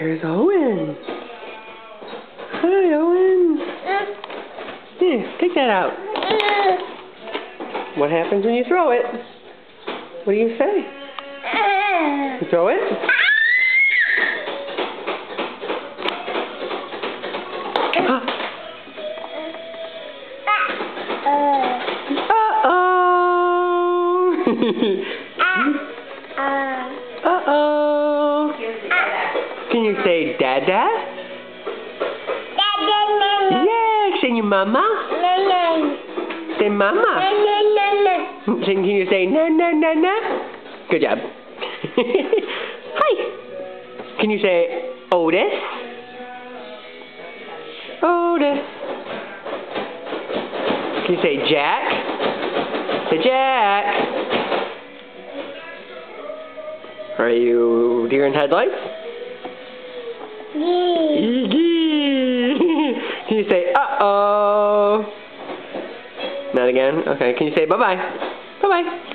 There's Owen. Hi, Owen. Here, take that out. What happens when you throw it? What do you say? You throw it? Uh-oh. Uh-oh. Can you say Dada? Yeah, can you Mama? Say Mama. Can you say na na na na? Good job. Hi. Can you say Otis? Otis. Can you say Jack? Say Jack. Are you deer in headlights? Can you say uh-oh? Not again? Okay. Can you say bye-bye? Bye-bye.